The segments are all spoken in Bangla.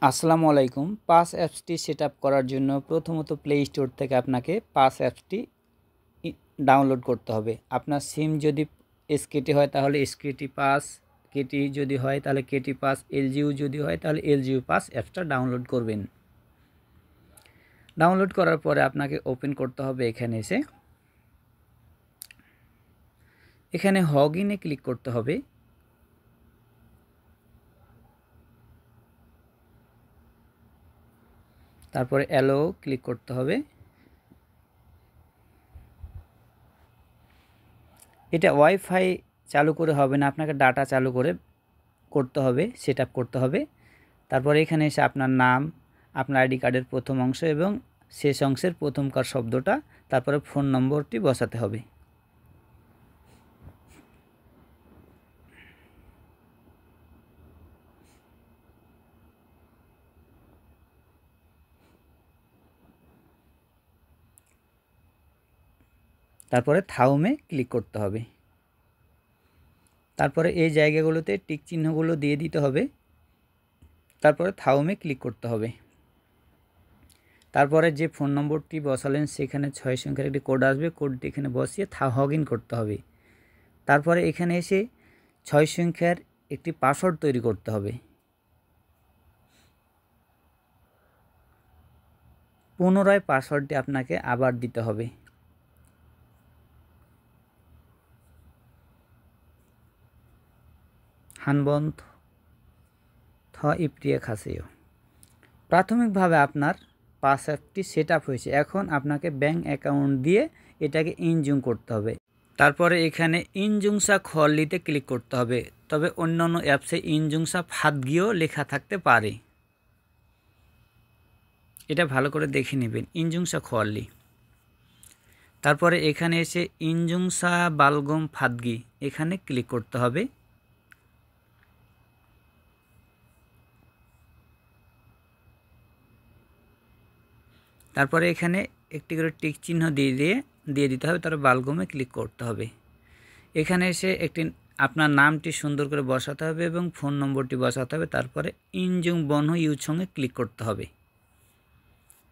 আসসালামু আলাইকুম। পাস অ্যাপসটি সেটআপ করার জন্য প্রথমত প্লে স্টোর থেকে আপনাকে পাস অ্যাপসটি ডাউনলোড করতে হবে। আপনার সিম যদি এসকেটি হয় তাহলে এসকেটি পাস, কেটি যদি হয় তাহলে কেটি পাস, এলজিউ যদি হয় তাহলে এলজিউ পাস অ্যাপসটা ডাউনলোড করবেন। ডাউনলোড করার পরে আপনাকে ওপেন করতে হবে। এখানে লগইনে ক্লিক করতে হবে। তারপরে অ্যালো ক্লিক করতে হবে। এটা ওয়াইফাই চালু করে হবে না, আপনাকে ডাটা চালু করতে হবে, সেটআপ করতে হবে। তারপরে এখানে এসে আপনার নাম, আপনার আইডি কার্ডের প্রথম অংশ এবং শেষ অংশের প্রথমকার শব্দটা, তারপরে ফোন নম্বরটি বসাতে হবে। তারপরে থাউমে ক্লিক করতে হবে। তারপরে এই জায়গাগুলোতে টিক চিহ্নগুলো দিয়ে দিতে হবে। তারপরে থাউমে ক্লিক করতে হবে। তারপরে যে ফোন নম্বরটি বসালেন সেখানে 6 সংখ্যার একটি কোড আসবে, কোডটি এখানে বসিয়ে লগইন করতে হবে। তারপরে এখানে এসে 6 সংখ্যার একটি পাসওয়ার্ড তৈরি করতে হবে। পুনরায় পাসওয়ার্ডটি আপনাকে আবার দিতে হবে। হানবন্ত থ ইপ্রিয়া খাসেও। প্রাথমিকভাবে আপনার পাস অ্যাপটি সেটআপ হয়েছে। এখন আপনাকে ব্যাংক অ্যাকাউন্ট দিয়ে এটাকে ইনজুম করতে হবে। তারপরে এখানে ইনজুংসা খলিতে ক্লিক করতে হবে। তবে অন্যান্য অ্যাপসে ইনজুংসা ফাদগিও লেখা থাকতে পারে, এটা ভালো করে দেখে নেবেন। ইনজুংসা খলি, তারপরে এখানে এসে ইনজুংসা বালগম ফাদগি এখানে ক্লিক করতে হবে। তারপরে এখানে একটি করে টিক চিহ্ন দিয়ে দিতে হবে। তারপর বালগমে ক্লিক করতে হবে। এখানে এসে আপনার নামটি সুন্দর করে বসাতে হবে এবং ফোন নম্বরটি বসাতে হবে। তারপরে ইনজুং বনহ ইউছংয়ে ক্লিক করতে হবে।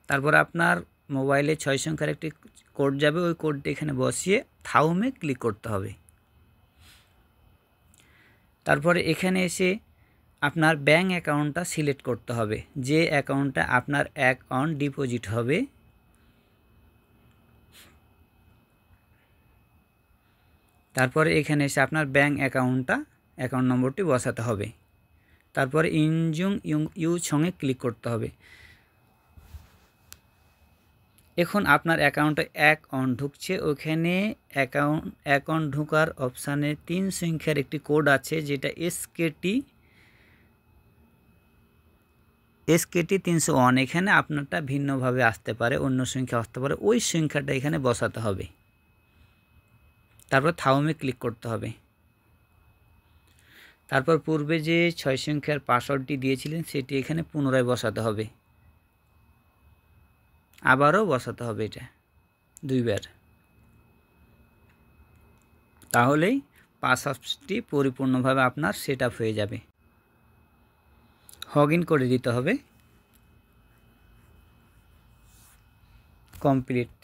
তারপর আপনার মোবাইলে 6 সংখ্যার একটি কোড যাবে, ওই কোডটি এখানে বসিয়ে থাউমে ক্লিক করতে হবে। তারপরে এখানে এসে আপনার ব্যাংক অ্যাকাউন্টটা সিলেক্ট করতে হবে, যে অ্যাকাউন্টটা আপনার অ্যাকাউন্ট ডিপোজিট হবে। তারপরে এখানে এসে আপনার ব্যাংক অ্যাকাউন্ট নম্বরটি বসাতে হবে। তারপরে ইনজুং ইউছংয়ে ক্লিক করতে হবে। এখন আপনার অ্যাকাউন্টে অ্যাকাউন্ট ঢুকছে। ওখানে অ্যাকাউন্ট ঢোকার অপশানে 3 সংখ্যার একটি কোড আছে, যেটা এসকেটি 301। এখানে আপনারটা ভিন্নভাবে আসতে পারে, অন্য সংখ্যা আসতে পারে, ওই সংখ্যাটা এখানে বসাতে হবে। তারপর থাউমে ক্লিক করতে হবে। তারপর পূর্বে যে 6 সংখ্যার পাসওয়ার্ডটি দিয়েছিলেন সেটি এখানে পুনরায় বসাতে হবে। আবারও বসাতে হবে এটা 2 বার। তাহলেই পাস অ্যাপসটি পরিপূর্ণভাবে আপনার সেটআপ হয়ে যাবে। লগইন করে দিতে হবে। কমপ্লিট।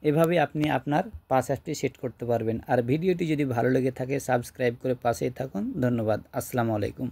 এভাবে আপনি আপনার পাস অ্যাপটি সেট করতে পারবেন। আর ভিডিওটি যদি ভালো লেগে থাকে সাবস্ক্রাইব করে পাশেই থাকুন। ধন্যবাদ। আসসালামু আলাইকুম।